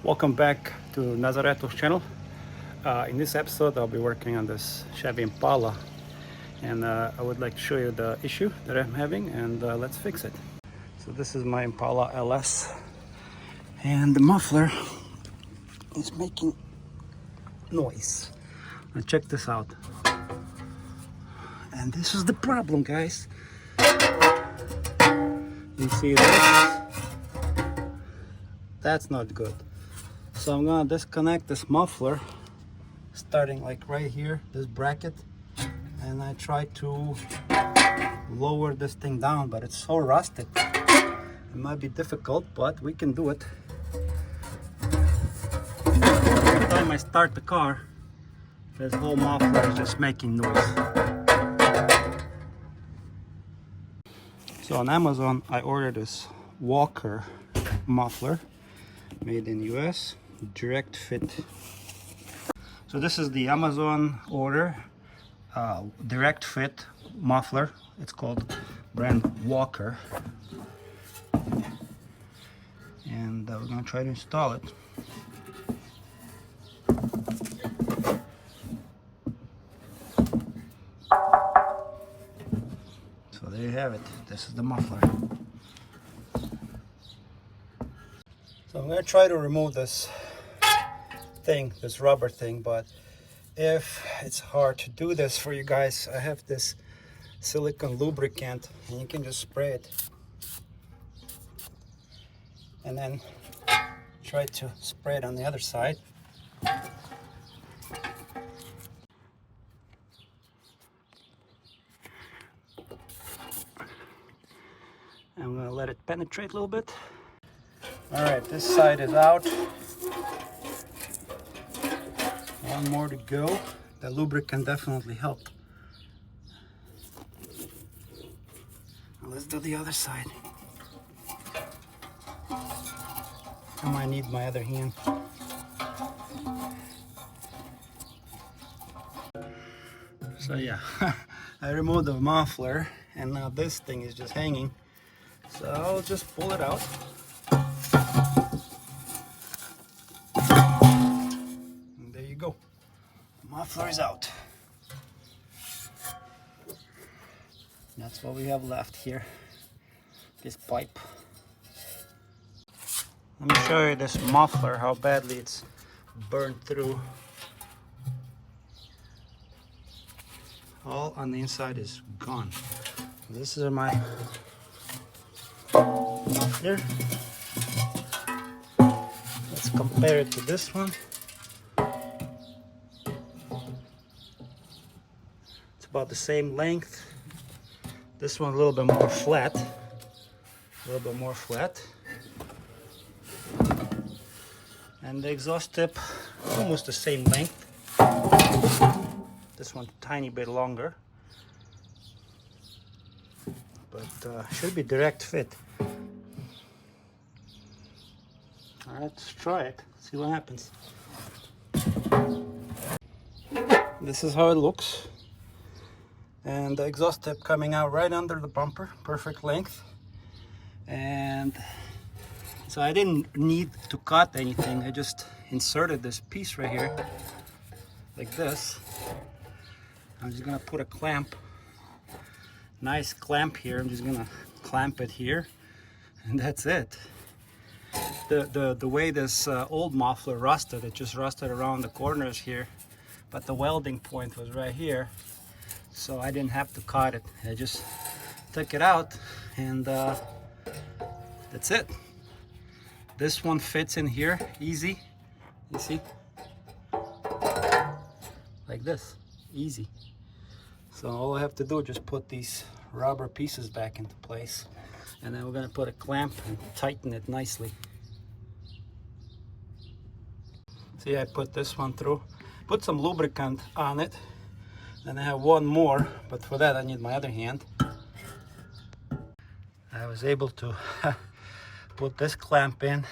Welcome back to Nazarettos channel. In this episode I'll be working on this Chevy Impala, and I would like to show you the issue that I'm having, and let's fix it. So this is my Impala LS, and the muffler is making noise. Now check this out. And this is the problem, guys. You see this? That's not good. So I'm gonna disconnect this muffler, starting like right here, this bracket, and I try to lower this thing down, but it's so rusted. It might be difficult, but we can do it. Every time I start the car, this whole muffler is just making noise. So on Amazon I ordered this Walker muffler, made in US, Direct Fit. So this is the Amazon order, Direct Fit muffler. It's called brand Walker, and we're gonna try to install it. So there you have it. This is the muffler. So I'm going to try to remove this thing, this rubber thing, but if it's hard to do this for you guys, I have this silicone lubricant, and you can just spray it and then try to spray it on the other side. I'm going to let it penetrate a little bit. Alright, this side is out. One more to go. The lubricant definitely helped. Now let's do the other side. I might need my other hand. So yeah, I removed the muffler, and now this thing is just hanging. So I'll just pull it out. And there you go. The muffler is out. That's what we have left here. This pipe. Let me show you this muffler, how badly it's burned through. All on the inside is gone. This is my muffler. Let's compare it to this one. It's about the same length. This one a little bit more flat. And the exhaust tip almost the same length. This one tiny bit longer. But should be direct fit. Alright, let's try it, see what happens. This is how it looks. And the exhaust tip coming out right under the bumper, perfect length. And so I didn't need to cut anything, I just inserted this piece right here, like this. I'm just gonna put a clamp, nice clamp here. I'm just gonna clamp it here, and that's it. The way this old muffler rusted, it just rusted around the corners here, but the welding point was right here, so I didn't have to cut it. I just took it out, and that's it. This one fits in here easy, you see, like this, easy. So all I have to do is just put these rubber pieces back into place, and then we're going to put a clamp and tighten it nicely. See, I put this one through, put some lubricant on it, and I have one more, but for that I need my other hand. I was able to put this clamp in,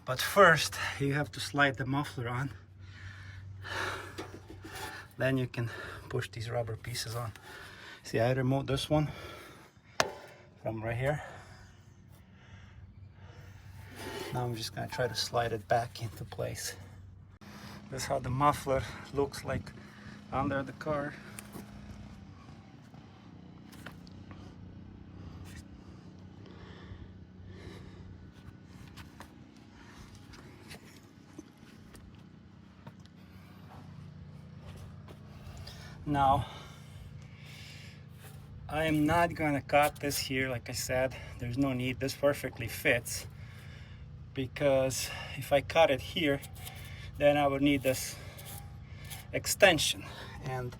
but first you have to slide the muffler on, then you can push these rubber pieces on. See, I removed this one from right here, Now I'm just gonna try to slide it back into place. This is how the muffler looks like under the car. Now, I am not gonna cut this here, like I said, there's no need, this perfectly fits, because if I cut it here, then I would need this extension, and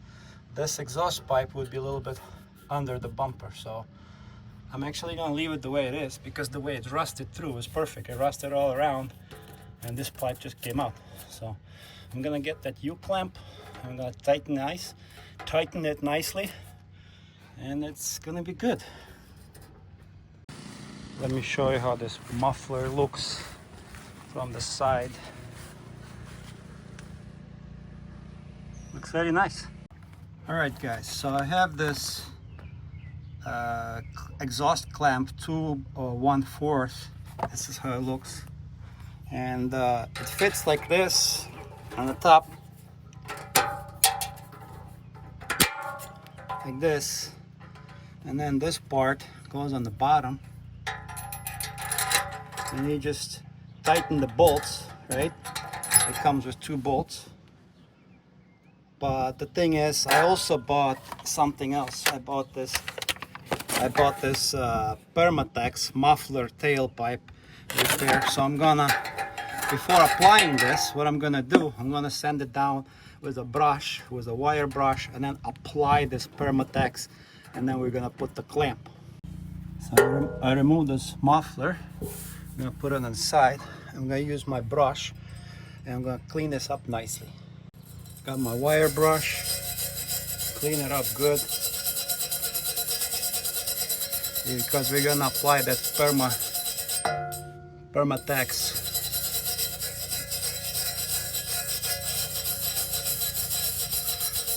this exhaust pipe would be a little bit under the bumper, so I'm actually gonna leave it the way it is, because the way it's rusted through is perfect. It rusted all around, and this pipe just came out. So I'm gonna get that U-clamp, I'm gonna tighten it nicely, and it's gonna be good. Let me show you how this muffler looks from the side. Looks very nice. All right, guys, so I have this exhaust clamp 2 1/4. This is how it looks, and it fits like this on the top, like this, and then this part goes on the bottom, and you just tighten the bolts, right? It comes with 2 bolts. But the thing is, I also bought something else. I bought this Permatex muffler tailpipe repair. So I'm gonna, before applying this, what I'm gonna do, I'm gonna sand it down with a brush, with a wire brush, and then apply this Permatex, and then we're gonna put the clamp. So I remove this muffler. I'm gonna put it on the side. I'm gonna use my brush, and I'm gonna clean this up nicely. Got my wire brush, clean it up good, because we're gonna apply that Permatex.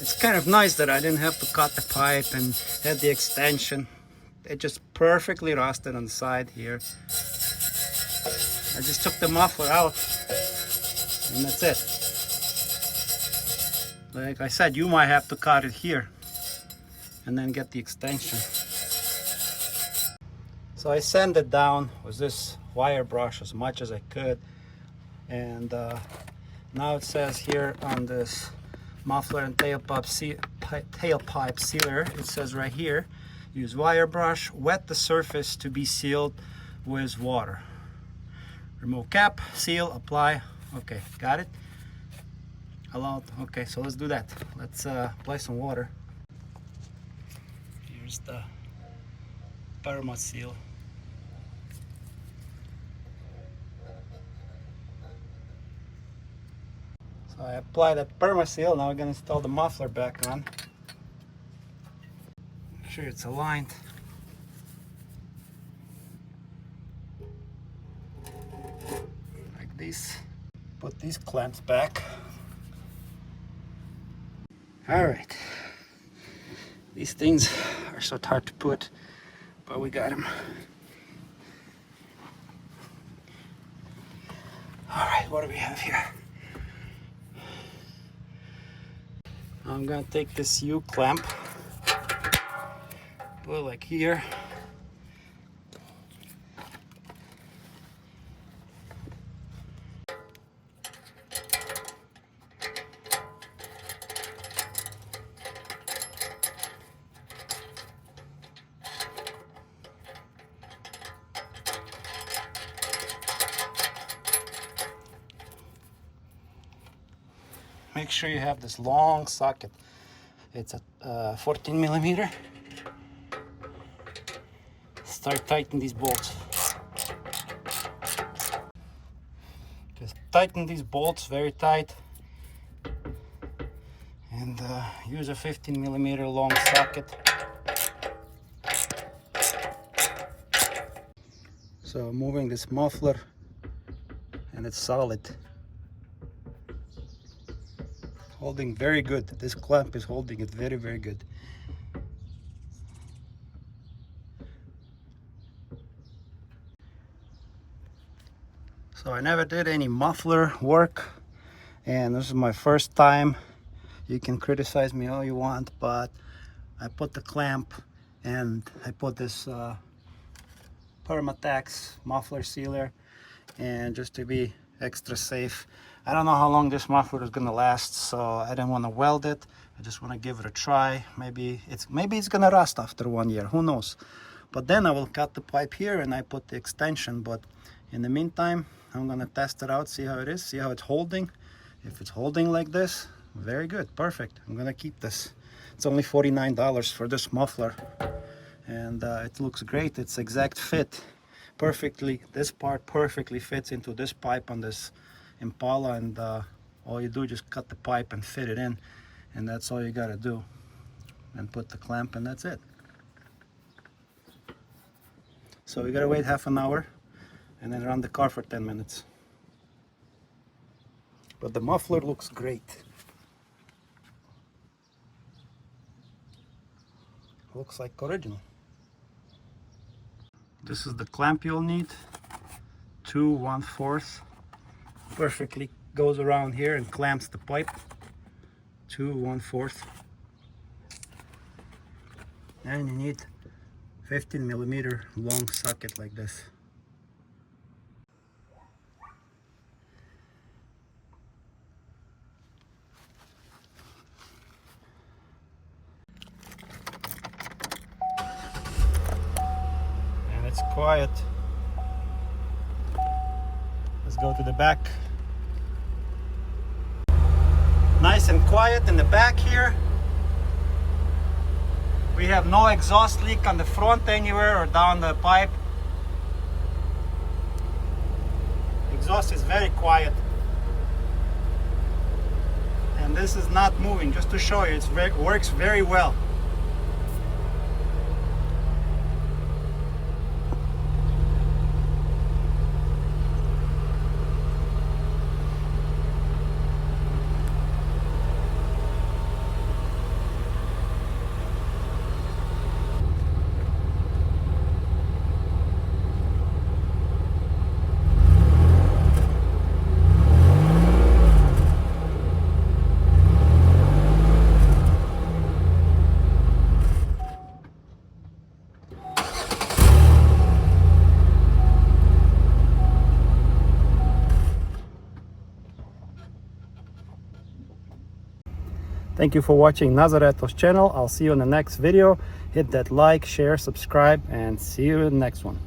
It's kind of nice that I didn't have to cut the pipe and had the extension. It just perfectly rusted on the side here. I just took the muffler out, and that's it. Like I said, you might have to cut it here and then get the extension. So I sanded down with this wire brush as much as I could, and now it says here on this muffler and tailpipe sealer, it says right here, use wire brush, wet the surface to be sealed with water. Remove cap, seal, apply. Okay, got it? Allowed. Okay, so let's do that. Let's apply some water. Here's the Perma seal. So I apply that Perma seal. Now we're gonna install the muffler back on. Make sure it's aligned. Like this. Put these clamps back. All right, these things are so hard to put, but we got them. All right, what do we have here? I'm gonna take this U-clamp, put it like here. Make sure you have this long socket. It's a 14 millimeter. Start tightening these bolts. Just tighten these bolts very tight, and use a 15 millimeter long socket. So moving this muffler, and it's solid. Holding very good. This clamp is holding it very, very good. So I never did any muffler work, and this is my first time. You can criticize me all you want, but I put the clamp and I put this Permatex muffler sealer, and just to be extra safe. I don't know how long this muffler is gonna last, so I didn't want to weld it. I just want to give it a try. Maybe it's gonna rust after 1 year, who knows. But then I will cut the pipe here and I put the extension. But in the meantime, I'm gonna test it out, see how it is, see how it's holding. If it's holding like this, very good, perfect. I'm gonna keep this. It's only $49 for this muffler, and it looks great. It's exact fit perfectly. This part perfectly fits into this pipe on this Impala, and all you do is just cut the pipe and fit it in, and that's all you gotta do, and put the clamp, and that's it. So we gotta wait half an hour and then run the car for 10 minutes. But the muffler looks great. Looks like original. This is the clamp you'll need. 2 1/4. Perfectly goes around here and clamps the pipe. 2 1/4. And you need 15mm long socket like this. And it's quiet. Let's go to the back. Nice and quiet in the back here. We have no exhaust leak on the front anywhere or down the pipe. Exhaust is very quiet. And this is not moving, just to show you, it works very well. Thank you for watching Nazarettos channel. I'll see you in the next video. Hit that like, share, subscribe, and see you in the next one.